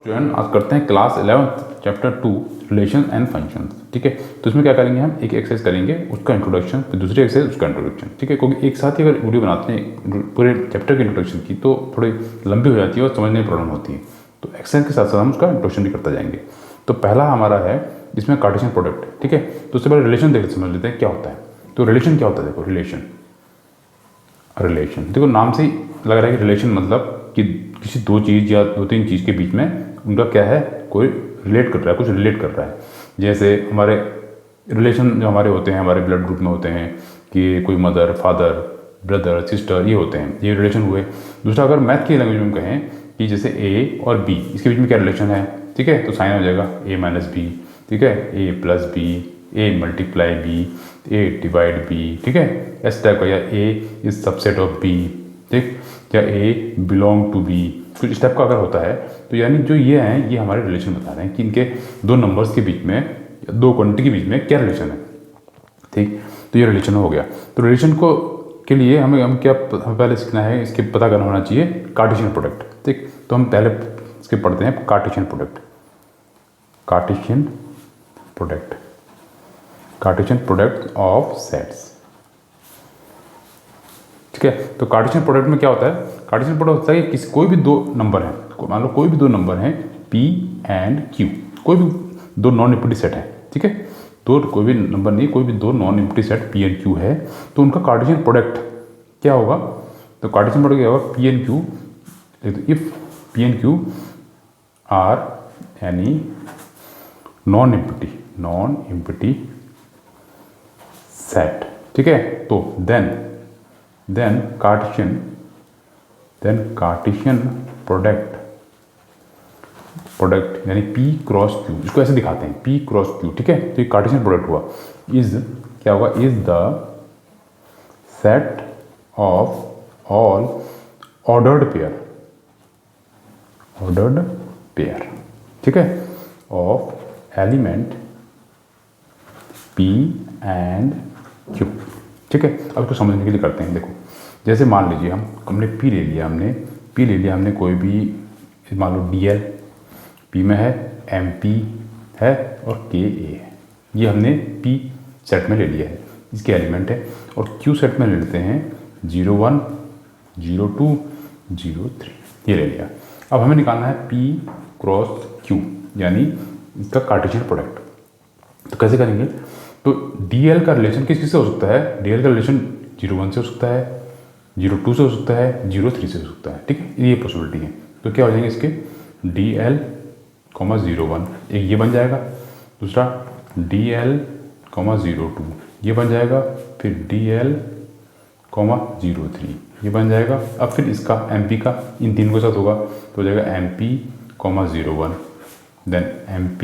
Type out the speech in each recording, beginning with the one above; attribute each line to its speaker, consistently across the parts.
Speaker 1: Student आज करते हैं class 11 chapter 2 relation and functions. ठीक है, तो इसमें क्या करेंगे, हम एक एक्सरसाइज करेंगे उसका इंट्रोडक्शन, फिर दूसरी एक्सरसाइज उसका इंट्रोडक्शन। ठीक है, क्योंकि एक साथ ही अगर वीडियो बनाते हैं पूरे चैप्टर के इंट्रोडक्शन की तो थोड़ी लंबी हो जाती है और समझने में प्रॉब्लम होती है। तो एक्सरसाइज के साथ साथ हम उसका इंट्रोडक्शन भी करते जाएंगे। तो पहला हमारा है इसमें कार्टेशियन प्रोडक्ट। ठीक है, तो उससे पहले रिलेशन देख समझ लेते हैं क्या होता है। तो रिलेशन क्या होता है, देखो रिलेशन देखो नाम से ही लग रहा है कि रिलेशन मतलब कि किसी दो चीज़ या दो तीन चीज़ के बीच में उनका क्या है, कोई रिलेट कर रहा है, कुछ रिलेट कर रहा है। जैसे हमारे रिलेशन जो हमारे होते हैं, हमारे ब्लड ग्रुप में होते हैं कि कोई मदर फादर ब्रदर सिस्टर, ये होते हैं, ये रिलेशन हुए। दूसरा अगर मैथ की लैंग्वेज में कहें कि जैसे ए और बी, इसके बीच में क्या रिलेशन है। ठीक है, तो साइन हो जाएगा ए माइनस बी। ठीक है, A plus B, A multiply B, A divide B. ठीक है, इस टाइप का, या A is subset of B. ठीक, या ए बिलोंग टू बी, कुछ इस टाइप का अगर होता है तो यानी जो ये हैं ये हमारे रिलेशन बता रहे हैं कि इनके दो नंबर्स के बीच में, दो क्वांटिटी के बीच में क्या रिलेशन है। ठीक, तो ये रिलेशन हो गया। तो रिलेशन को के लिए हमें पहले सीखना है, इसके पता करना होना चाहिए कार्टेशियन प्रोडक्ट। ठीक, तो हम पहले इसके पढ़ते हैं Cartesian product. Cartesian product of sets. ठीक है, तो कार्टेशियन प्रोडक्ट में क्या होता है, कार्टेशियन प्रोडक्ट होता है कि किसी कोई भी दो नंबर हैं, मान लो कोई भी दो नंबर हैं P एंड Q, कोई भी दो नॉन इम्प्टी सेट है। ठीक है, दो कोई भी नंबर नहीं, कोई भी दो non empty set P and Q है, तो उनका कार्टेशियन प्रोडक्ट क्या होगा। तो कार्टेशियन प्रोडक्ट क्या होगा, P and Q, if P and Q are any non empty set. ठीक है, तो देन कार्टेशियन प्रोडक्ट यानी P क्रॉस Q, इसको ऐसे दिखाते हैं P क्रॉस Q। ठीक है, तो ये कार्टेशियन प्रोडक्ट हुआ, इज क्या होगा, is the set of all ordered pair. ठीक है, of element P and Q। ठीक है, अब इसको समझने के लिए करते हैं। देखो जैसे मान लीजिए हमने P ले लिया, हमने कोई भी मान लो DL, P में है MP है और KA है, ये हमने P सेट में ले लिया है, इसके एलिमेंट है। और Q सेट में ले लेते हैं 01 02 03, ये ले लिया। अब हमें निकालना है P क्रॉस Q यानी इसका कार्टेशियन प्रोडक्ट। तो कैसे करेंगे, तो DL का रिलेशन किस किस से हो सकता है, DL का रिलेशन 01 से हो सकता है, 02 से हो सकता है, 03 से हो सकता है। ठीक है, ये पॉसिबिलिटी है। तो क्या हो जाएंगे इसके, DL, 01, एक ये बन जाएगा, दूसरा DL, 02 ये बन जाएगा, फिर DL, 03 ये बन जाएगा। अब फिर इसका MP का इन तीन के साथ होगा तो हो जाएगा MP, 01, देन MP,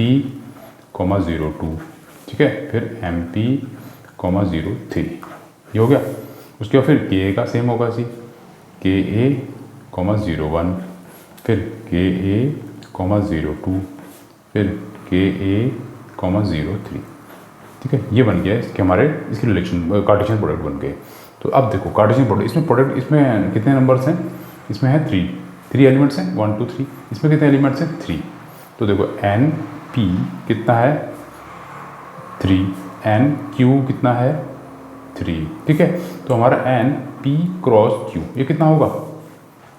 Speaker 1: 02। ठीक है, फिर MP, 03 ये हो गया। उसके बाद फिर KA का सेम होगा, KA, 01, फिर KA, 02, फिर KA, 03। ठीक है, ये बन गया इसके हमारे इसके रिलेशन कार्टेशियन प्रोडक्ट बन गए। तो अब देखो कार्टेशियन प्रोडक्ट इसमें कितने नंबर्स हैं, इसमें है 3 एलिमेंट्स हैं, 1 2 3। इसमें कितने एलिमेंट्स हैं, 3। तो देखो NP कितना है, 3, NQ कितना है, 3। ठीक है, तो हमारा NP क्रॉस Q ये कितना होगा,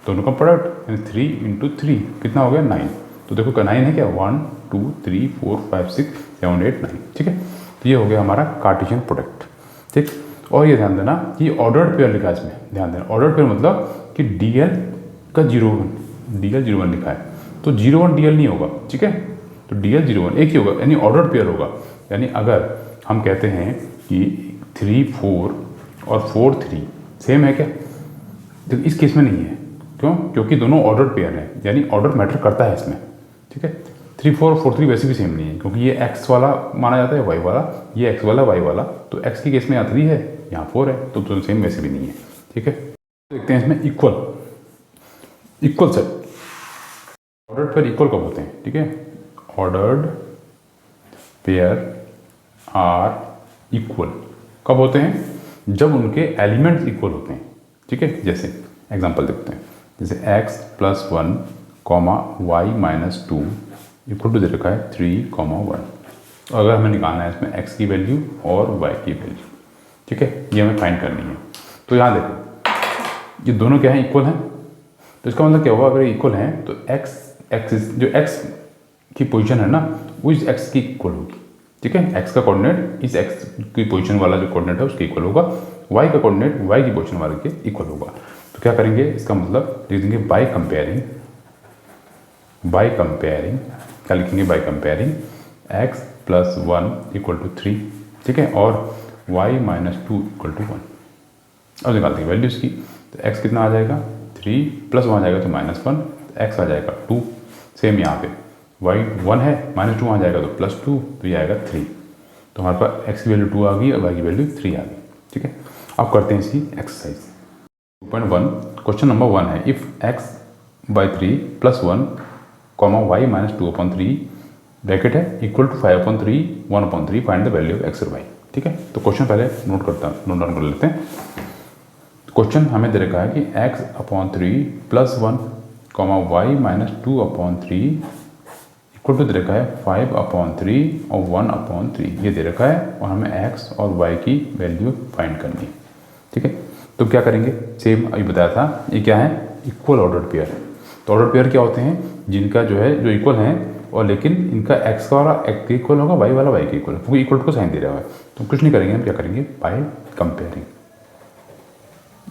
Speaker 1: दोनों का प्रोडक्ट यानी 3 × 3 कितना हो गया, 9। तो देखो 9 है क्या, 1 2 3 4 5 6 7 8 9। ठीक है, तो ये हो गया हमारा कार्टेशियन प्रोडक्ट। ठीक, और ये ध्यान देना ये ऑर्डर्ड पेयर लिखा है, इसमें ध्यान देना ऑर्डर्ड पेयर मतलब कि DL का 01 लिखा है, तो 01 DL नहीं होगा। ठीक है, तो DL 01 एक ही होगा, यानी ऑर्डर्ड पेयर होगा। यानी अगर हम कहते हैं कि 3 4 और 4 3 सेम है क्या, तो इस केस में नहीं है। क्यों, क्योंकि दोनों ऑर्डर्ड पेयर हैं, यानी ऑर्डर मैटर करता है इसमें। ठीक है, 3 4 4 3 वैसे भी सेम नहीं है, क्योंकि ये x वाला माना जाता है, y वाला, ये x वाला y वाला, तो x के केस में यहाँ 3 है, यहाँ 4 है, तो सेम वैसे भी नहीं है। ठीक है, देखते हैं इसमें equal set. Ordered pair equal कब होते हैं, ठीक है, ऑर्डर्ड पेयर आर इक्वल कब होते हैं, जब उनके एलिमेंट्स इक्वल होते हैं। ठीक है, जैसे एग्जांपल देखते हैं, जैसे x + 1 comma y minus two equal to दे रखा है 3, 1। और अगर हमें निकालना है इसमें x की वैल्यू और y की वैल्यू, ठीक है, ये हमें फाइंड करनी है। तो यहाँ देखो ये दोनों क्या हैं, इक्वल हैं। तो इसका मतलब क्या होगा, अगर इक्वल हैं तो जो x की पोजीशन है ना वो इस x की इक्वल होगी, ठीक है। x का कोऑर्डिनेट इस x की पोजीशन वाला जो कोऑर्डिनेट है उसके इक्वल होगा, y का कोऑर्डिनेट y की पोजीशन वाले के इक्वल होगा। तो क्या करेंगे, इसका मतलब लिख देंगे बाय कंपेयरिंग क्या लिखेंगे, by comparing x plus 1 equal to 3, ठीक है, और y माइनस 2 इक्वल टू 1। अब निकाल देंगे वैल्यू इसकी। तो x कितना आ जाएगा 3 प्लस 1 आ जाएगा तो -1, तो x आ जाएगा 2। सेम यहाँ पे y 1 है, -2 आ जाएगा तो +2, तो ये आएगा 3। तो हमारे पास x की वैल्यू 2 आ गई और y की वैल्यू 3 आ गई, ठीक है। अब करते हैं इसकी एक्सरसाइज 2.1। क्वेश्चन नंबर 1 है, if x by 3 plus 1 comma y minus 2/3 bracket है equal to 5/3 1/3 find the value of x और y, ठीक है। तो क्वेश्चन पहले नोट डाउन कर लेते हैं। क्वेश्चन हमें दे रखा है कि x/3 plus 1 comma y minus 2/3 equal to दे रखा है 5/3 और 1/3, ये दे रखा है और हमें x और y की वैल्यू फाइंड करनी है, ठीक है। तो क्या करेंगे, सेम अभी बताया था, ये क्या है, इक्वल ऑर्डर्ड पेयर। तो ऑर्डर पेयर क्या होते हैं, जिनका जो इक्वल हैं और लेकिन इनका x का वाला x के इक्वल होगा, y वाला y के इक्वल, क्योंकि इक्वल को साइन दे रहा है। तो कुछ नहीं करेंगे, हम क्या करेंगे,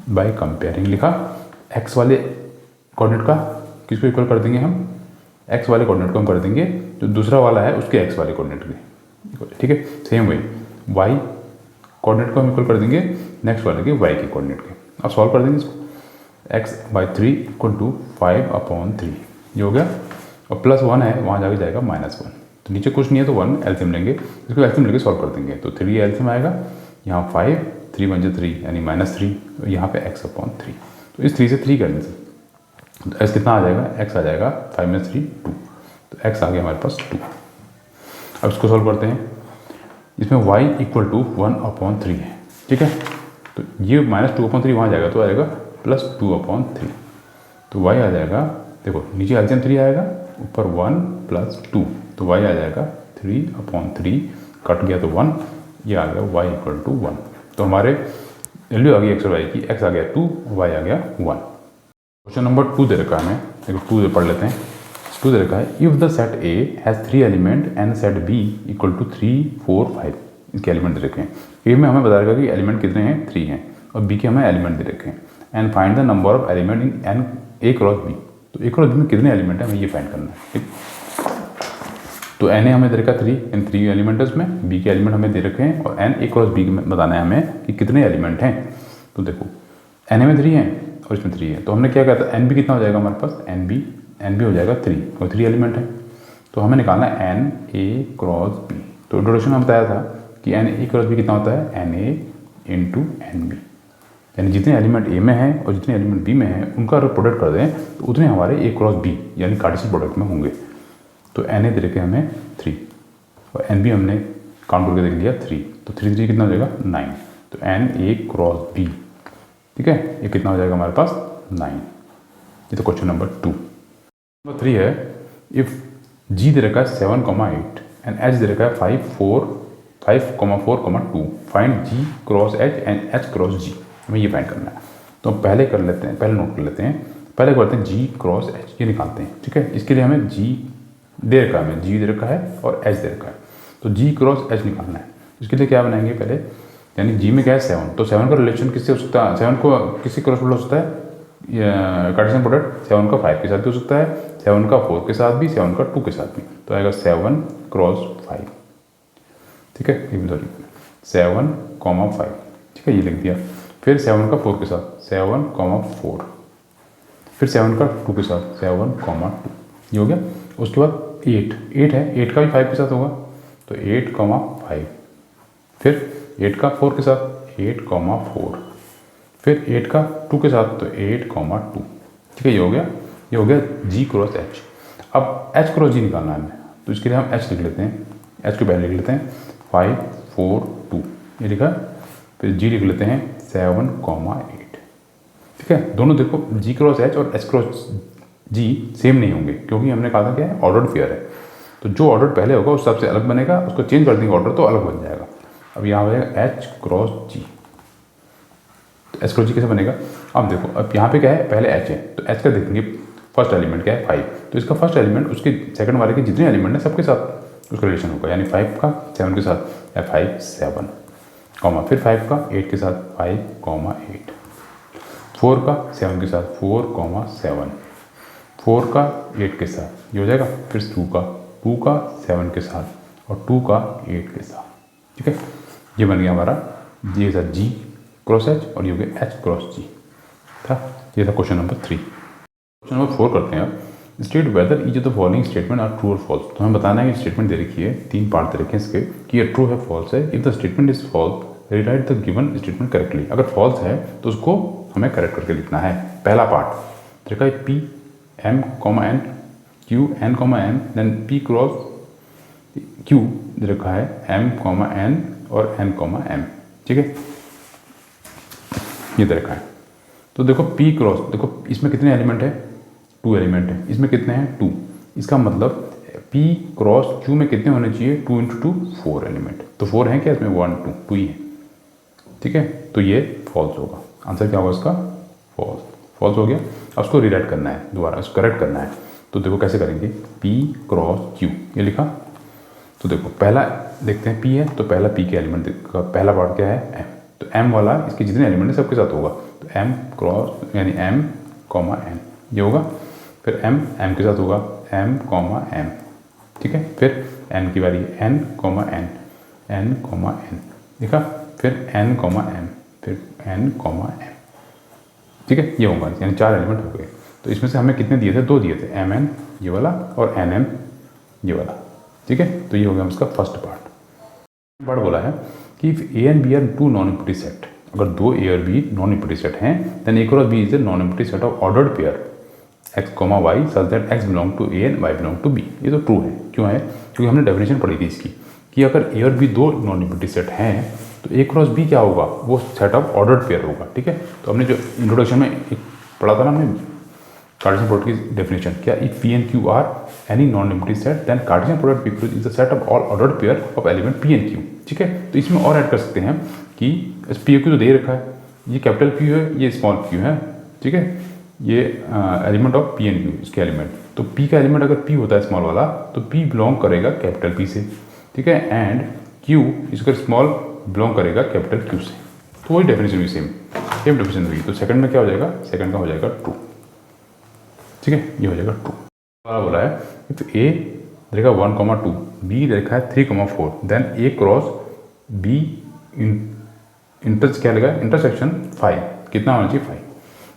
Speaker 1: बाय कंपेयरिंग लिखा, x वाले कोऑर्डिनेट का किसको इक्वल कर देंगे हम, x वाले कोऑर्डिनेट को हम कर देंगे जो दूसरा वाला है उसके x वाले कोऑर्डिनेट के, ठीक है। सेम वही y कोऑर्डिनेट को हम इक्वल कर देंगे नेक्स्ट वाले के y के कोऑर्डिनेट के। अब सॉल्व कर देंगे इसको, x/3 इक्वल टू 5/3 ये हो गया, और प्लस 1 है वहाँ जाके जाएगा -1। तो नीचे कुछ नहीं है तो 1 एलसीएम लेंगे, इसको एलसीएम लेके सॉल्व कर देंगे। तो 3 एलसीएम आएगा, यहाँ 5 3 बन जाए 3 यानी -3, तो यहाँ पे x/3। तो इस 3 से 3 करने से तो x कितना आ जाएगा, x आ जाएगा 5 - 3 2, तो x आ गया हमारे पास 2। अब इसको सॉल्व करते हैं, इसमें y इक्वल टू 1/3 है, ठीक है। तो ये -2/3 वहाँ जाएगा तो आएगा +2/3, तो y आ जाएगा, देखो नीचे एलसीएम 3 आएगा, ऊपर 1 + 2, तो y आ जाएगा 3/3, कट गया तो 1, ये आ गया y इक्वल टू 1। तो हमारे वैल्यू आ गई x और y की, x आ गया 2 y आ गया 1। क्वेश्चन नंबर 2 दे रखा है हमें, देखो 2 पढ़ लेते हैं। 2 दे रखा है, if the set A has 3 element and set B equal to 3 4 5, इसके एलिमेंट दे रखे हैं। ए में हमें बता रखा कि एलिमेंट कितने हैं, 3 हैं, और बी के हमें एलिमेंट दे रखे हैं। And find the number of element in n A cross B, तो ए क्रॉस बी में कितने एलिमेंट हैं हमें ये फाइंड करना है, ठीक। तो एन ए हमें दे रखा 3, इन 3 एलिमेंट है उसमें, बी के एलिमेंट हमें दे रखे हैं, और एन ए क्रॉस बी में बताना है हमें कि कितने एलिमेंट हैं। तो देखो एन ए में 3 हैं और इसमें 3 है, तो हमने क्या कहा था, एन बी कितना हो जाएगा हमारे पास, एन बी हो जाएगा 3, और 3 एलिमेंट है। तो हमें निकालना है एन ए क्रॉस बी। तो इंट्रोडक्शन में बताया था कि एन ए क्रॉस बी कितना होता है, n A into n B, यानी जितने एलिमेंट ए में हैं और जितने एलिमेंट बी में हैं उनका अगर प्रोडक्ट कर दें तो उतने हमारे ए क्रॉस बी यानी कार्टेशियन प्रोडक्ट में होंगे। तो एन ए दे रखे हमें 3 और एन बी हमने काउंट करके देख लिया 3, तो 3 3 कितना हो जाएगा 9। तो एन ए क्रॉस बी, ठीक है, ये कितना हो जाएगा हमारे पास 9। ये तो क्वेश्चन नंबर 2। नंबर 3 है, इफ़ जी दे रखा है 7,8 एंड एच दे रखा है 5,4,2 find G cross H and H cross G, हमें ये फाइंड करना है। तो हम पहले कर लेते हैं, पहले नोट कर लेते हैं, पहले करते हैं जी क्रॉस एच, ये निकालते हैं, ठीक है। इसके लिए हमें जी दे रखा है, हमें जी दे रखा है और एच दे रखा है, तो जी क्रॉस एच निकालना है। इसके लिए क्या बनाएंगे पहले, यानी जी में क्या है 7, तो 7 का रिलेशन किससे हो सकता है, 7 को किससे क्रॉस हो सकता है, कार्टेशियन प्रोडक्ट 7 का 5 के साथ भी हो सकता है, 7 का 4 के साथ भी, 7 का 2 के साथ भी, तो आएगा 7 क्रॉस 5, ठीक है, सॉरी 7, 5, ठीक है, ये लिख दिया। फिर 7 का 4 के साथ 7, 4, फिर 7 का 2 के साथ 7, 2, ये हो गया। उसके बाद 8 है, 8 का भी 5 के साथ होगा, तो 8, 5, फिर 8 का 4 के साथ 8, 4, फिर 8 का 2 के साथ तो 8, 2, ठीक है, ये हो गया जी क्रॉस एच। अब एच क्रॉस जी निकालना है हमें, तो इसके लिए हम एच लिख लेते हैं, एच को पहले लिख लेते हैं 5, 4, 2, ये लिखा। फिर जी लिख लेते हैं 7, 8, ठीक है। दोनों देखो जी क्रॉस एच और एच क्रॉस जी सेम नहीं होंगे, क्योंकि हमने कहा था क्या है, ऑर्डर्ड पेयर है। तो जो ऑर्डर पहले होगा उस सबसे अलग बनेगा, उसको चेंज कर देंगे ऑर्डर तो अलग बन जाएगा। अब यहाँ बनेगा एच क्रॉस जी। तो एच क्रॉस जी कैसे बनेगा, अब देखो अब यहाँ पे क्या है, पहले एच है तो एच का देखेंगे फर्स्ट एलिमेंट क्या है 5, तो इसका फर्स्ट एलिमेंट उसके सेकंड वाले के जितने एलिमेंट है सबके साथ उसका रिलेशन होगा, यानी 5 का 7 के साथ या 5 7 कॉमा, फिर 5 का 8 के साथ 5,8, 4 का 7 के साथ 4,7, 4 का 8 के साथ ये हो जाएगा, फिर 2 का 7 के साथ और 2 का 8 के साथ। ठीक है, ये बन गया हमारा ये था जी क्रॉस एच और ये हो गया एच क्रॉस जी था। ये था क्वेश्चन नंबर 3। क्वेश्चन नंबर 4 करते हैं अब। State whether each of the following statement are true और फॉल्स। तो हमें बताना है कि स्टेटमेंट दे रखी है, 3 पार्ट दे रखे हैं इसके कि ये ट्रू है फॉल्स है। If the statement is false rewrite the given statement correctly. अगर फॉल्स है तो उसको हमें करेक्ट करके लिखना है। पहला पार्ट देखा है P M comma N Q N comma M, then P cross Q दे रखा है एम कॉमा एन और एन कॉमा एम। ठीक है, ये दे रखा है। तो देखो पी क्रॉस, देखो इसमें कितने एलिमेंट है, 2 एलिमेंट है, इसमें कितने हैं 2, इसका मतलब पी क्रॉस क्यू में कितने होने चाहिए 2 × 2 4 एलिमेंट। तो 4 हैं क्या इसमें, 1 2 ही है। ठीक है, तो ये फॉल्स होगा, आंसर क्या होगा इसका फॉल्स हो गया। अब उसको रीराइट करना है दोबारा, उसको करेक्ट करना है। तो देखो कैसे करेंगे, पी क्रॉस क्यू ये लिखा। तो देखो पहला देखते हैं पी है तो पहला पी के एलिमेंट का पहला पार्ट क्या है एम, तो एम वाला इसके जितने एलिमेंट है सबके साथ होगा, तो एम क्रॉस यानी एम कॉमा एन ये होगा। फिर एम एम के साथ होगा एम कॉमा एम। ठीक है, फिर एन की बारी n comma n n comma n देखा, फिर एन कॉमा एम, फिर एन कॉमा एम। ठीक है, ये होगा, यानी 4 एलिमेंट हो गए। तो इसमें से हमें कितने दिए थे, 2 दिए थे, एम एन ये वाला और एन एम ये वाला। ठीक है, तो ये हो गया उसका फर्स्ट पार्ट बोला है कि if A and B are 2 non empty set, अगर 2 ए और बी नॉन एम्प्टी सेट हैं then A cross B is a non empty set of ordered pair x comma y such that x belong to A and y belong to B. ये तो true है, क्यों है, क्योंकि हमने definition पढ़ी थी इसकी कि अगर ए और बी 2 नॉन एम्प्टी सेट हैं तो ए क्रॉस बी क्या होगा, वो सेट ऑफ ऑर्डर्ड पेयर होगा। ठीक है, तो हमने जो इंट्रोडक्शन में एक पढ़ा था ना हमने कार्टेशियन प्रोडक्ट की डेफिनेशन, क्या if P and Q are any non empty set then Cartesian product P Q is the set of all ordered pair of element P and Q. ठीक है, तो इसमें और ऐड कर सकते हैं कि पी क्यू तो दे रखा है, ये कैपिटल क्यू है ये स्मॉल क्यू है। ठीक है, ये element of P and Q इसके एलिमेंट, तो पी का एलिमेंट अगर पी होता है स्मॉल वाला तो पी बिलोंग करेगा कैपिटल पी से। ठीक है, एंड क्यू इसका स्मॉल बिलोंग करेगा कैपिटल क्यू से। तो वही डेफिनेशन हुई, सेम डेफिनेशन हुई। तो सेकंड में क्या हो जाएगा, सेकंड का हो जाएगा ट्रू। ठीक है, ये हो जाएगा ट्रू। बोला है इफ ए देखा 1,2 बी देखा है 3,4 देन ए क्रॉस बी क्या लगा इंटरसेक्शन 5 कितना होना चाहिए 5।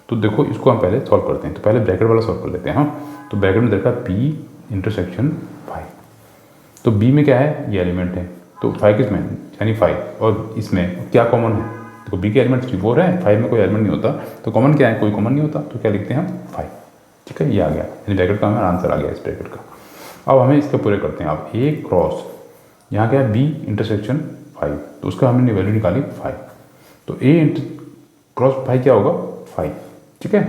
Speaker 1: तो देखो इसको हम पहले सॉल्व करते हैं, तो पहले ब्रैकेट वाला सॉल्व कर लेते हैं। हाँ, तो ब्रैकेट में देखा पी इंटरसेक्शन 5, तो बी में क्या है ये एलिमेंट है, तो 5 किसमें यानी 5, और इसमें क्या कॉमन है, देखो बी के एलिमेंट 4 है, 5 में कोई एलिमेंट नहीं होता, तो कॉमन क्या है, कोई कॉमन नहीं होता, तो क्या लिखते हैं हम 5। ठीक है, ये आ गया, यानी ब्रैकेट का हमें आंसर आ गया इस ब्रैकेट का। अब हमें इसके पूरे करते हैं। अब ए क्रॉस यहाँ क्या है बी इंटरसेक्शन 5, तो उसका हमने वैल्यू निकाली 5, तो ए क्रॉस 5 क्या होगा 5। ठीक है,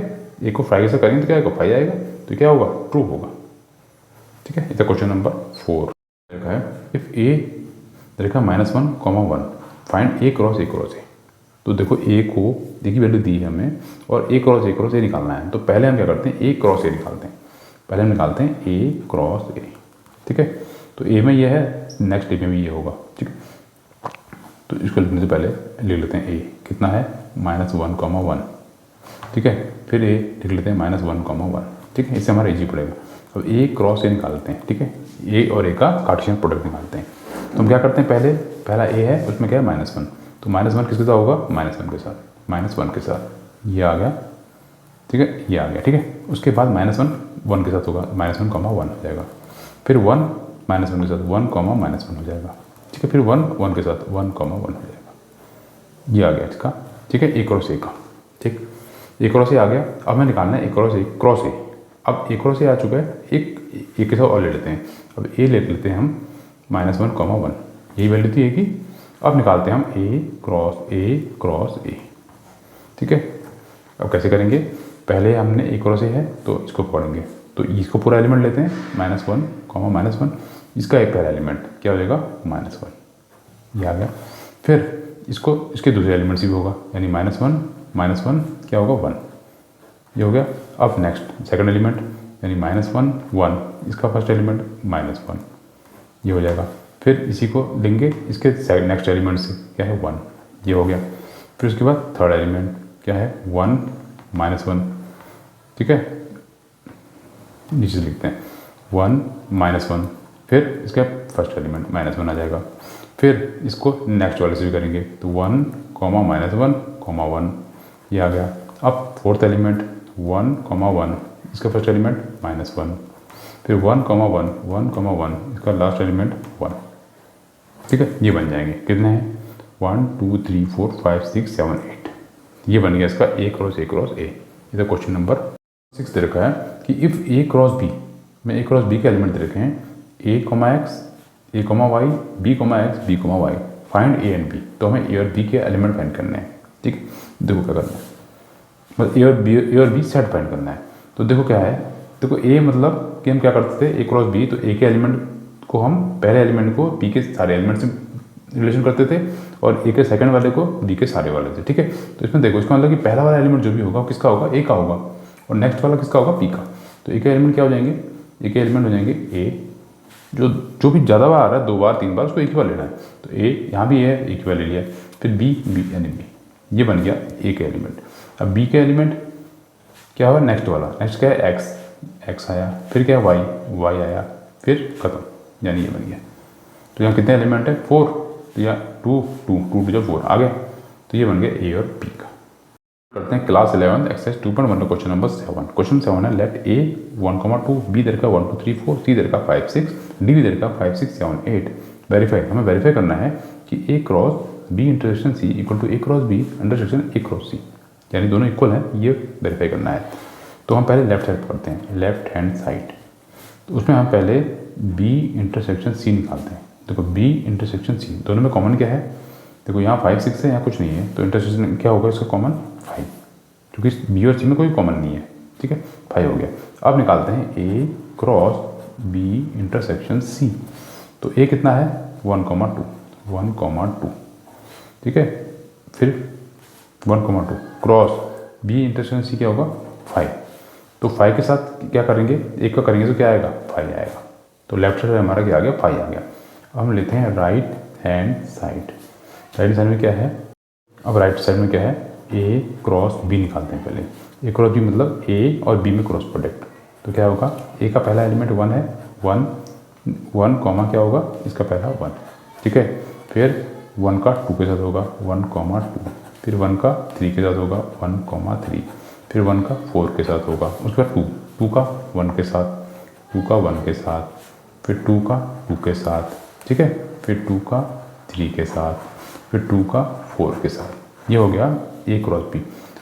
Speaker 1: ए को 5 से करेंगे तो क्या आएगा 5 आएगा, तो क्या होगा ट्रू होगा। ठीक है, इतना क्वेश्चन नंबर 4 देखा है इफ ए देखा -1,1 फाइंड ए क्रॉस ए। तो देखो ए को देखिए वैल्यू दी है हमें और ए क्रॉस ए निकालना है, तो पहले हम क्या करते हैं ए क्रॉस ए निकालते हैं, पहले हम निकालते हैं ए क्रॉस ए। ठीक है, तो ए में ये है, नेक्स्ट ए में भी ये होगा। ठीक है, तो इसको लिखने से पहले लिख लेते हैं ए कितना है -1,1। ठीक है, फिर ए लिख लेते हैं -1,1। ठीक है, इससे हमारा इजी पड़ेगा। अब ए क्रॉस ए निकालते हैं। ठीक है, ए और ए का कार्टेशियन प्रोडक्ट निकालते हैं। तो हम क्या करते हैं, पहला ए है उसमें क्या है -1, तो -1 किसके साथ होगा -1 के साथ, -1 के साथ ये आ गया। ठीक है, ये आ गया। ठीक है, उसके बाद -1 1 के साथ होगा, -1,1 हो जाएगा, फिर 1 -1 के साथ 1,-1 हो जाएगा। ठीक है, फिर 1 1 के साथ 1,1 हो जाएगा, ये आ गया इसका। ठीक है, ए क्रॉस ए का। ठीक, ए क्रॉस ए आ गया। अब हमें निकालना है ए क्रॉस ए। अब ए क्रॉस ए आ चुका है, एक के साथ और ले लेते हैं। अब ए ले लेते हैं हम -1,1, यही वैल्यू थी ए की। अब निकालते हैं हम ए क्रॉस ए। ठीक है, अब कैसे करेंगे, पहले हमने ए क्रॉस ए है तो इसको पढ़ेंगे, तो इसको पूरा एलिमेंट लेते हैं -1, -1, इसका एक पहला एलिमेंट क्या हो जाएगा -1, ये आ गया। फिर इसको इसके दूसरे एलिमेंट से भी होगा, यानी -1 क्या होगा 1, ये हो गया। अब नेक्स्ट सेकंड एलिमेंट यानी -1 1, इसका फर्स्ट एलिमेंट -1, ये हो जाएगा। फिर इसी को लेंगे इसके नेक्स्ट एलिमेंट से क्या है 1, ये हो गया। फिर उसके बाद थर्ड एलिमेंट क्या है 1 -1, ठीक है, नीचे लिखते हैं 1 -1, फिर इसका फर्स्ट एलिमेंट -1 आ जाएगा। फिर इसको नेक्स्ट वाले से भी करेंगे तो 1 -1 1, ये आ गया। अब फोर्थ एलिमेंट 1 1, इसका फर्स्ट एलिमेंट -1, फिर 1 1 इसका लास्ट एलिमेंट 1, ठीक है, ये बन जाएंगे। कितने हैं 1 2 3 4 5 6 7 8, ये बन गया इसका ए क्रॉस ए। इधर क्वेश्चन नंबर 6 दे रखा है कि इफ़ ए क्रॉस बी में ए क्रॉस बी के एलिमेंट दे रखे हैं a, x, a, y, b, x, b, y, find A and B. तो हमें ए और बी के एलिमेंट फाइंड करने हैं, ठीक है। देखो क्या करना है, मतलब ए और बी सेट फाइंड करना है। तो देखो क्या है, देखो ए मतलब कि हम क्या करते थे ए क्रॉस बी, तो ए के एलिमेंट को हम पहले एलिमेंट को बी के सारे एलिमेंट से रिलेशन करते थे और ए के सेकंड वाले को बी के सारे वाले से, ठीक है। तो इसमें देखो इसका मतलब कि पहला वाला एलिमेंट जो भी होगा किसका होगा, ए का होगा, और नेक्स्ट वाला किसका होगा, बी का। तो ए के एलिमेंट क्या हो जाएंगे, ए के एलिमेंट हो जाएंगे ए, जो भी ज़्यादा बार आ रहा है 2 बार 3 बार उसको एक ही बार लेना है। तो ए यहाँ भी है, एक ही बार ले लिया। फिर बी यानी बी, ये बन गया ए के एलिमेंट। अब बी के एलिमेंट क्या होगा, नेक्स्ट वाला, नेक्स्ट क्या है एक्स आया, फिर क्या है वाई आया, फिर खत्म, यानी ये बन गया। तो यहाँ कितने एलिमेंट है 4, तो यहाँ 2 जब 4 आ गया, तो ये बन गया ए और बी का। करते हैं class 11 exercise 2.1 question number 7। Question 7 है लेट ए 1, 2, बी देर का 1, 2, 3, 4, सी देर का 5, 6, डी देर का 5, 6, 7, 8। वेरीफाई, हमें वेरीफाई करना है कि A cross B intersection C equal to A cross B intersection A cross C, यानी दोनों इक्वल हैं, ये वेरीफाई करना है। तो हम पहले लेफ्ट साइड पढ़ते हैं, लेफ्ट हैंड साइड। तो उसमें हम पहले बी इंटरसेक्शन सी निकालते हैं। देखो बी इंटरसेक्शन सी, दोनों में कॉमन क्या है, देखो यहाँ 5, 6 है, यहाँ कुछ नहीं है, तो इंटरसेक्शन क्या होगा इसका कॉमन 5, क्योंकि बी और सी में कोई कॉमन नहीं है, ठीक है, 5 हो गया। अब निकालते हैं ए क्रॉस बी इंटरसेक्शन सी। तो ए कितना है 1, 2, ठीक है, फिर 1, 2 क्रॉस बी इंटरसेक्शन सी क्या होगा 5। तो 5 के साथ क्या करेंगे, एक का करेंगे तो क्या आएगा 5 आएगा। तो लेफ्ट साइड हमारा क्या आ गया 5 आ गया। अब हम लेते हैं right hand side. Right side में क्या है, अब राइट साइड में क्या है, ए क्रॉस बी निकालते हैं पहले। ए क्रॉस बी मतलब ए और बी में क्रॉस प्रोडक्ट। तो क्या होगा, ए का पहला एलिमेंट 1 है, 1 कॉमा क्या होगा, इसका पहला 1, ठीक है। फिर 1 का 2 के साथ होगा 1, 2, फिर 1 का 3 के साथ होगा 1, 3, फिर 1 का 4 के साथ होगा, उसके बाद 2 का 1 के साथ, 2 का 1 के साथ, फिर 2 का 2 के साथ, ठीक है, फिर 2 का 3 के साथ, फिर 2 का 4 के साथ। ये हो गया ए क्रॉस बी।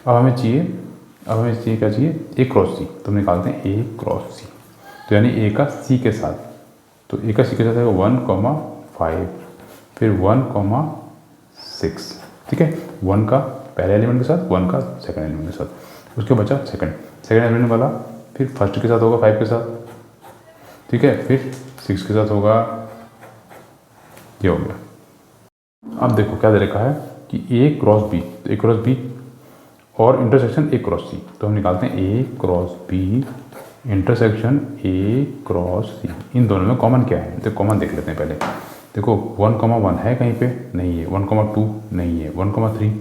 Speaker 1: अब हमें चाहिए क्या चाहिए, ए क्रॉस सी। तो हम निकालते हैं ए क्रॉस सी। तो यानी ए का सी के साथ, तो ए का सी के साथ है 1, 5, फिर 1, 6, ठीक है, 1 का पहले एलिमेंट के साथ, 1 का सेकंड एलिमेंट के साथ, उसके बचा सेकंड एलिमेंट वाला, फिर फर्स्ट के साथ होगा 5 के साथ, ठीक है, फिर 6 के साथ होगा, ये हो गया। अब देखो क्या दे रखा है कि ए क्रॉस बी, तो ए क्रॉस बी और इंटरसेक्शन ए क्रॉस सी। तो हम निकालते हैं A cross B intersection A cross C. इन दोनों में कॉमन क्या है, तो कॉमन देख लेते हैं पहले। देखो 1, 1 है कहीं पे, नहीं है, 1, 2 नहीं है, 1, 3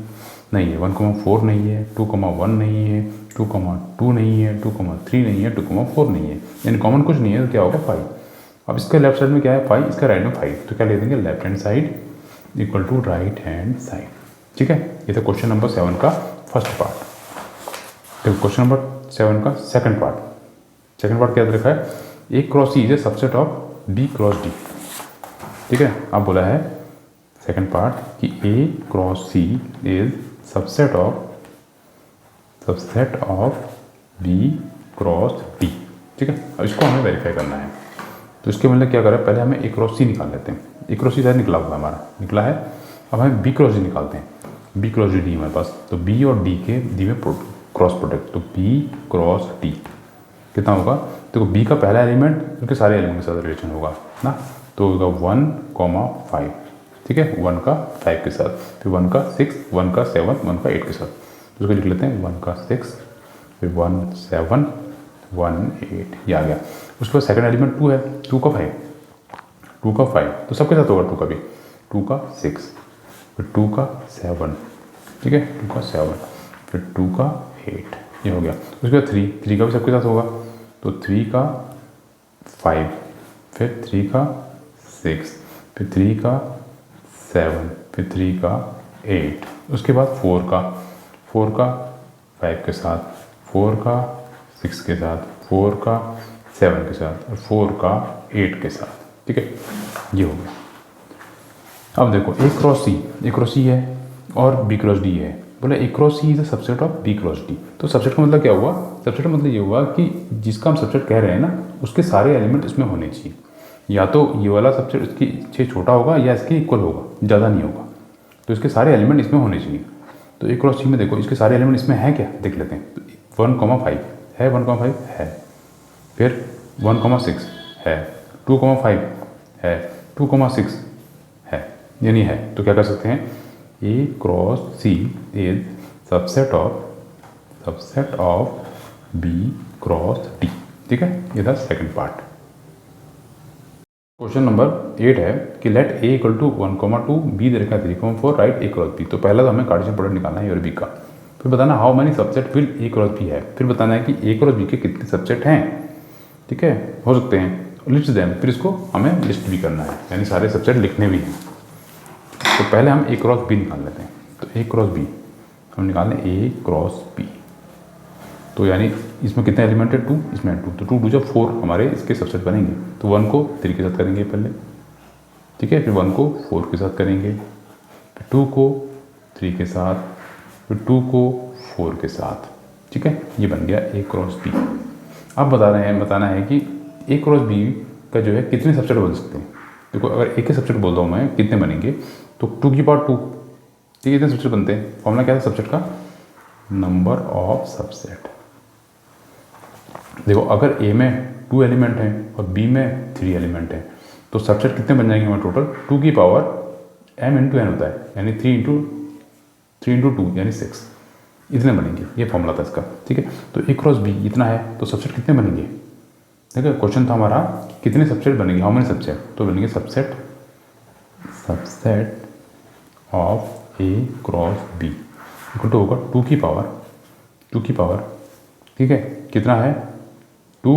Speaker 1: नहीं है, 1, 4 नहीं है, 2, 1 नहीं है, 2, 2 नहीं है, 2, 3 नहीं है, 2, 4 नहीं है, यानी कॉमन कुछ नहीं है, तो क्या होगा 5। अब इसके लेफ्ट साइड में क्या है 5, इसका राइट में 5, तो क्या ले देंगे left hand side equal to right hand side, ठीक है। ये था क्वेश्चन नंबर 7 का फर्स्ट पार्ट। देखो क्वेश्चन नंबर 7 का सेकंड पार्ट क्या लिखा है, A cross C is a subset of B cross D, ठीक है। अब बोला है सेकंड पार्ट कि A cross C is subset of B cross D, ठीक है। अब इसको हमें वेरीफाई करना है। तो इसके मतलब क्या करें, पहले हमें ए क्रॉस सी निकाल लेते हैं। ए क्रॉस सी शायद निकला हुआ हमारा, निकला है। अब हमें बी क्रॉस डी निकालते हैं। बी क्रॉस डी हमारे पास, तो बी और डी में क्रॉस प्रोडक्ट, तो बी क्रॉस डी कितना होगा? देखो बी का पहला एलिमेंट उनके सारे एलिमेंट के साथ रिलेशन होगा ना, तो होगा 1,5, ठीक है, 1 का 5 के साथ, फिर 1 का 6, 1 का 7, 1 का 8 के साथ, तो उसको लिख लेते हैं 1 का 6, फिर 1 7 1 8, ये आ गया। उसके बाद सेकंड एलिमेंट 2 है, 2 का 5, 2 का 5 तो सबके साथ होगा 2 का भी, 2 का 6, फिर 2 का 7, ठीक है, 2 का 7, फिर 2 का 8, ये हो गया। उसके बाद 3 का भी सबके साथ होगा, तो 3 का 5, फिर 3 का 6, फिर 3 का 7, फिर 3 का 8, उसके बाद 4 का 5 के साथ, 4 का 6 के साथ, 4 का 7 के साथ और 4 का 8 के साथ, ठीक है, ये हो गया। अब देखो ए क्रॉस सी है और बी क्रॉस डी है, बोले A cross C is the subset of B cross D. तो सबसेट का मतलब क्या हुआ? सबसेट का मतलब ये हुआ कि जिसका हम सबसेट कह रहे हैं ना, उसके सारे एलिमेंट इसमें होने चाहिए, या तो ये वाला सबसेट इसकी से छोटा होगा या इसके इक्वल होगा, ज़्यादा नहीं होगा, तो इसके सारे एलिमेंट इसमें होने चाहिए। तो ए क्रॉस सी में देखो इसके सारे एलिमेंट इसमें हैं क्या, देख लेते हैं। तो 1,5 है, 1,5 है, फिर 1,6 है, 2,5 है, 2,6 है, यानी है, तो क्या कर सकते हैं? A cross C is subset of B cross D, ठीक है, ये था सेकंड पार्ट। क्वेश्चन नंबर 8 है कि let A equal to 1,2, B दे रखा 3,4, राइट ए क्रॉस बी। तो पहला तो हमें कार्टेशियन प्रोडक्ट निकालना है ए और बी का, फिर बताना how many subset will A cross B है, फिर बताना है कि ए क्रॉस बी के कितने सबसेट हैं, ठीक है, हो सकते हैं, लिस्ट दें, फिर इसको हमें लिस्ट भी करना है, यानी सारे सबसेट लिखने भी हैं। तो पहले हम ए क्रॉस बी निकाल लेते हैं। तो ए क्रॉस बी हम निकाल लें, ए क्रॉस बी, तो यानी इसमें कितने एलिमेंट है? 2, इसमें 2, तो 2 जब 4 हमारे इसके सबसेट बनेंगे। तो 1 को 3 के साथ करेंगे पहले, ठीक है, फिर 1 को 4 के साथ करेंगे, फिर 2 को 3 के साथ, फिर 2 को 4 के साथ, ठीक है, ये बन गया ए क्रॉस बी। अब बताना है कि ए क्रॉस बी का जो है कितने सबसेट बन सकते हैं। देखो अगर एक ही सबसेट बोल रहा हूँ मैं, कितने बनेंगे, तो 2 की पावर 2, ठीक है, कितने सबसेट बनते हैं? फॉर्मूला क्या है सबसेट का? Number of subset. देखो अगर ए में 2 एलिमेंट हैं और बी में 3 एलिमेंट हैं, तो सबसेट कितने बन जाएंगे हमारे टोटल? 2 की पावर m इंटू एन होता है, यानी 3 इंटू 2 यानी 6, इतने बनेंगे, ये फॉर्मूला था इसका, ठीक है। तो ए क्रॉस बी इतना है, तो सबसेट कितने बनेंगे? देखो क्वेश्चन था हमारा कितने सबसेट बनेंगे, हाउ मेनी सबसेट, तो बनेंगे subset of A cross B equal to होगा 2 की पावर, ठीक है, कितना है? 2।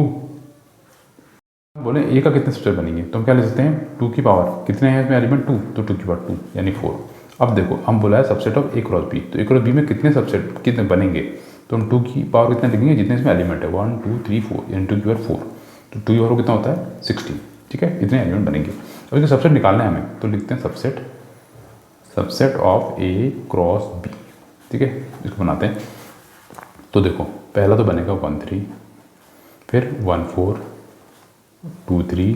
Speaker 1: बोले ए का कितने सबसेट बनेंगे, तो हम क्या ले सकते हैं? 2 की पावर, कितने हैं इसमें एलिमेंट? 2, तो 2 की पावर 2 यानी 4। अब देखो हम बोला है subset of A cross B, तो ए क्रॉस बी में कितने सबसेट कितने बनेंगे, तो हम 2 की पावर कितने लिखेंगे? जितने इसमें एलिमेंट है, 1 2 3 4, यानी 2 की पावर 4, तो 2 की पावर कितना होता है? 16, ठीक है, इतने एलिमेंट बनेंगे। अब इसके सबसेट निकालना है हमें, तो लिखते हैं subset of A cross B, ठीक है, इसको बनाते हैं। तो देखो पहला तो बनेगा 1 3, फिर 1 4, 2 3,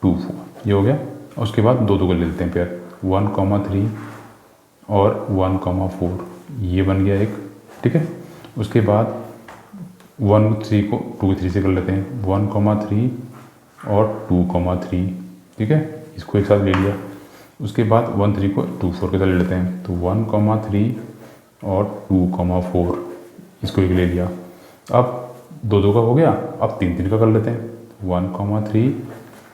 Speaker 1: 2 4, ये हो गया। उसके बाद 2 को ले लेते हैं फिर 1,3 और 1,4, ये बन गया एक, ठीक है। उसके बाद 1 3 को 2 3 से कर लेते हैं, 1,3 और 2,3, ठीक है, इसको एक साथ ले लिया। उसके बाद 1 3 को 2 4 के साथ ले लेते हैं, तो 1,3 और 2,4, इसको एक ले लिया। अब 2 का हो गया, अब 3 का कर लेते हैं, 1,3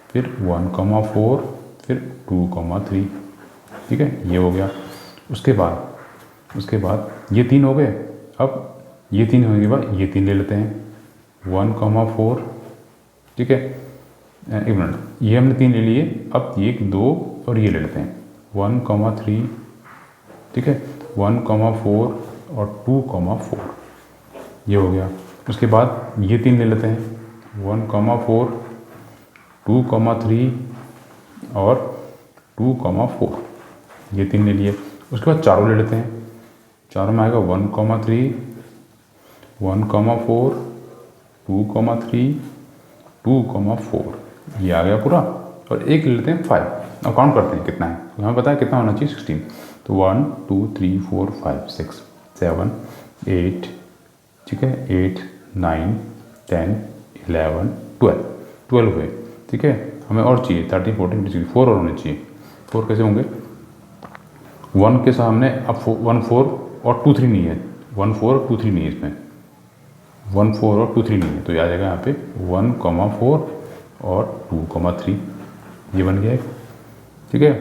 Speaker 1: फिर 1,4 फिर 2,3, ठीक है, ये हो गया। उसके बाद ये 3 हो गए। अब ये 3 होने के बाद ये 3 ले लेते हैं, 1,4, ठीक है, एक मिनट, ये हमने 3 ले लिए। अब 1 2 और ये ले लेते हैं, 1,3, ठीक है, 1,4 और 2,4, ये हो गया। उसके बाद ये 3 ले लेते हैं, 1,4, 2,3 और 2,4, ये 3 ले लिए। उसके बाद चारों ले लेते हैं, चारों में आएगा 1,3, 1,4, 2,3, 2,4, ये आ गया पूरा। और एक ले लेते हैं 5। अब काउंट करते हैं कितना है, तो हमें पता है कितना होना चाहिए, 16। तो 1 2 3 4 5 6 7 8 ठीक है, 8 9 10 11 12 12 हुए, ठीक है। हमें और चाहिए 13 14 15 4 और होने चाहिए। 4 कैसे होंगे, 1 के सामने अब 1 4 और 2 3 नहीं है, 1 4 और 2 3 नहीं है इसमें, 1 4 और 2 3 नहीं है, तो आ जाएगा यहाँ पे 1 4 और 2 3, ये बन गया, ठीक है।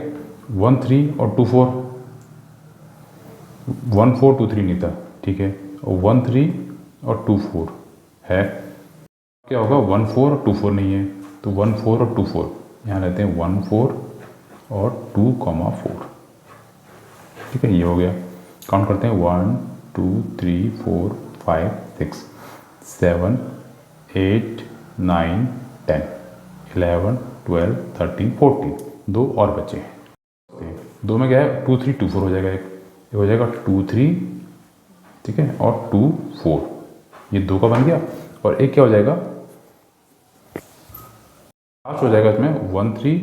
Speaker 1: 1 3 और 2 4, 1 4 2 3 नहीं था, ठीक है, और 1 3 और 2 4 है, क्या होगा 1 4 और 2 4 नहीं है, तो 1 4 और 2 4 यहाँ लेते हैं 1 4 और 2 4, ठीक है, ये हो गया। काउंट करते हैं 1 2 3 4 5 6 7 8 9 10 11 12 13 14, 2 और बचे हैं। 2 में क्या है 2 3 2 4 हो जाएगा, एक ये हो जाएगा 2 3, ठीक है, और 2 4, ये 2 का बन गया। और एक क्या हो जाएगा, लास्ट हो जाएगा इसमें 1 3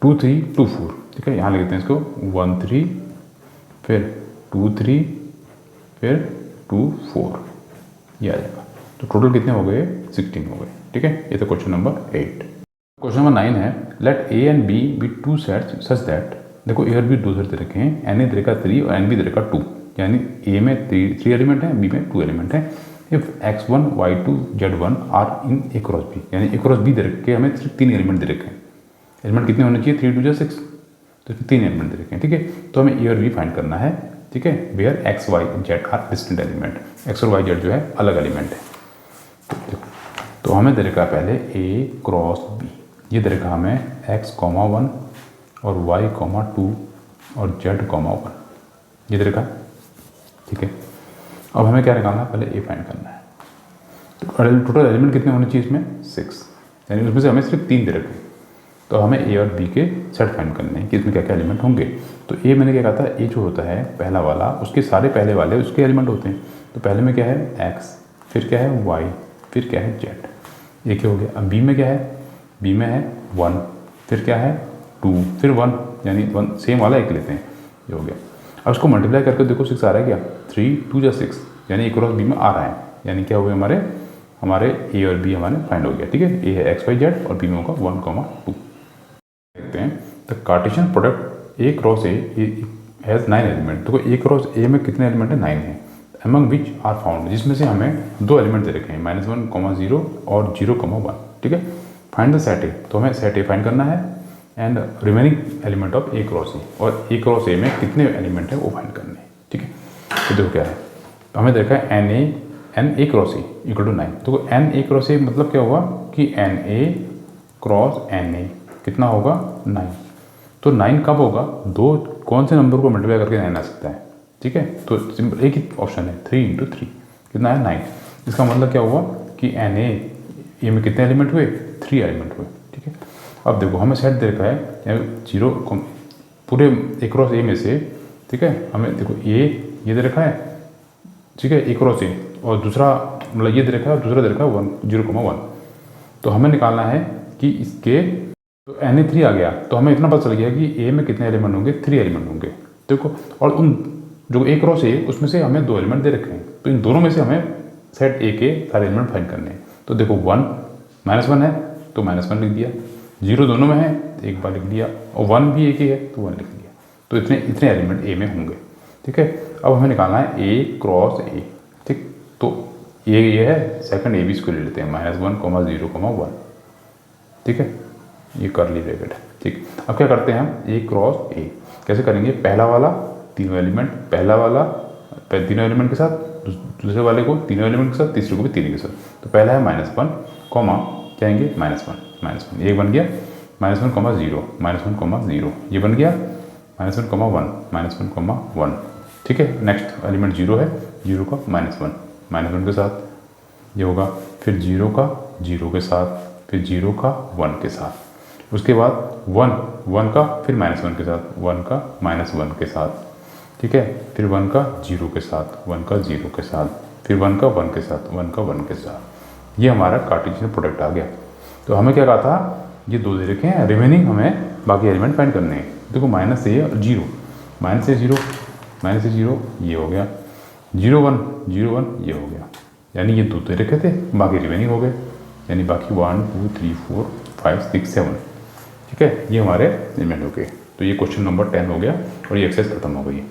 Speaker 1: 2 3 2 4, ठीक है। यहाँ लिख देते हैं इसको 1 3 फिर 2 3 फिर 2 4, ये आ जाएगा। तो टोटल कितने हो गए, 16 हो गए, ठीक है। ये तो क्वेश्चन नंबर 8। क्वेश्चन नंबर 9 है, let A and B be two sets such that, देखो ए और बी दो सेट दे रखे हैं, एन ए दे रखा 3 और एन बी दे रखा 2, यानी ए में 3 एलिमेंट है, बी में 2 एलिमेंट है। If x1 y2 z1 are in A cross B, यानी ए क्रॉस बी दे रखे हमें सिर्फ 3 एलिमेंट दे रखे हैं। एलिमेंट कितने होने चाहिए, 3 2 6, तो इसमें 3 एलिमेंट दे रखे हैं, ठीक है। तो हमें ए और बी फाइंड करना है, ठीक है, where x y z are distinct element, x और वाई जेड जो है अलग एलिमेंट है। तो हमें दे रखा पहले ए क्रॉस बी, ये दे रखा हमें x 1 और y 2 और z 1, ये दे रखा, ठीक है। अब हमें क्या निकालना है, पहले ए फाइंड करना है। तो टोटल एलिमेंट कितने होने चाहिए इसमें, 6, यानी उसमें से हमें सिर्फ 3 दे रखे। तो हमें ए और बी के सेट फाइंड करने हैं कि इसमें क्या क्या एलिमेंट होंगे। तो ए मैंने क्या कहा था, ए जो होता है पहला वाला, उसके सारे पहले वाले उसके एलिमेंट होते हैं। तो पहले में क्या है एक्स, फिर क्या है वाई, फिर क्या है जेड, ये क्या हो गया। अब बी में क्या है, बी में है 1, फिर क्या है 2, फिर 1, यानी 1 सेम वाला एक लेते हैं, ये हो गया। अब उसको मल्टीप्लाई करके देखो 6 आ रहा है क्या, 3 2 6, यानी ए क्रॉस बी में आ रहा है, यानी क्या हो गया हमारे ए और बी हमारे फाइंड हो गया, ठीक है। ए है एक्स वाई जेड और बी में होगा 1 2। देखते हैं the Cartesian product A cross A has 9 element. देखो ए क्रॉस ए में कितने एलिमेंट है, 9 है। अमंग विच आर फाउंड, जिसमें से हमें 2 एलिमेंट दे रखे हैं, -1 0 और 0 1, ठीक है। फाइंड द सेट ए, तो हमें सेट ए फाइंड करना है and remaining element of A cross ए, और ए क्रॉस ए में कितने एलिमेंट है वो फाइंड करने हैं, ठीक है। तो देखो क्या है, तो हमें देखा है n A cross A equal to 9। तो एन ए क्रॉस ए मतलब क्या हुआ कि n A cross n A कितना होगा 9। तो 9 कब होगा, दो कौन से नंबर को मल्टीप्लाई करके 9 आ सकता है, ठीक है। तो सिंपल एक ही ऑप्शन है, 3 × 3 कितना है 9। इसका मतलब क्या हुआ कि एन ए में कितने एलिमेंट हुए, 3 एलिमेंट हुए, ठीक है। अब देखो हमें सेट दे रखा है 0 पूरे ए क्रॉस ए में से, ठीक है। हमें देखो ये दे रखा है, ठीक है, ए क्रॉस ए, और दूसरा मतलब ये दे रखा है, दूसरा दे रखा है 0 1। तो हमें निकालना है कि इसके, तो एन ए 3 आ गया, तो हमें इतना पता चल गया कि ए में कितने एलिमेंट होंगे, 3 एलिमेंट होंगे, देखो। और उन जो ए क्रॉस ए उसमें से हमें 2 एलिमेंट दे रखे हैं, तो इन दोनों में से हमें सेट ए के सारे एलिमेंट फाइंड करने हैं। तो देखो 1 -1 है तो -1 लिख दिया, 0 दोनों में है तो एक बार लिख दिया, और 1 भी एक ही है तो 1 लिख दिया। तो इतने एलिमेंट ए में होंगे, ठीक है। अब हमें निकालना है ए क्रॉस ए, ठीक। तो ये है सेकंड ए बी इसको ले लेते हैं, -1 0 1, ठीक है, ये कर्ली ब्रैकेट है, ठीक। अब क्या करते हैं हम, ए क्रॉस ए कैसे करेंगे, पहला वाला तीनों एलिमेंट, पहला वाला तीनों एलिमेंट के साथ, दूसरे वाले को तीनों एलिमेंट के साथ, तीसरे को भी तीनों के साथ। तो पहला है -1 कॉमा क्या आएंगे -1 ये बन गया, -1 0 -1 0 ये बन गया, -1 1 ठीक है। नेक्स्ट एलिमेंट 0 है, 0 का -1 के साथ ये होगा, फिर 0 का 0 के साथ, फिर 0 का 1 के साथ, उसके बाद 1 का फिर -1 के साथ, 1 का -1 के साथ, ठीक है। फिर 1 का 0 के साथ, 1 का 0 के साथ, फिर 1 का 1 के साथ, 1 का 1 के साथ। ये हमारा कार्टेशियन प्रोडक्ट आ गया। तो हमें क्या कहा था, ये 2 दे रखे हैं, रिमेनिंग हमें बाकी एलिमेंट फाइंड करने हैं। देखो -a और 0, -a 0 ये हो गया, 0 1 ये हो गया, यानी ये 2 दे रखे थे, बाकी रिमेनिंग हो गए, यानी बाकी 1 2 3 4 5 6 7, ठीक है, ये हमारे एलिमेंट हो गए। तो ये क्वेश्चन नंबर 10 हो गया और ये एक्सरसाइज खत्म हो गई है।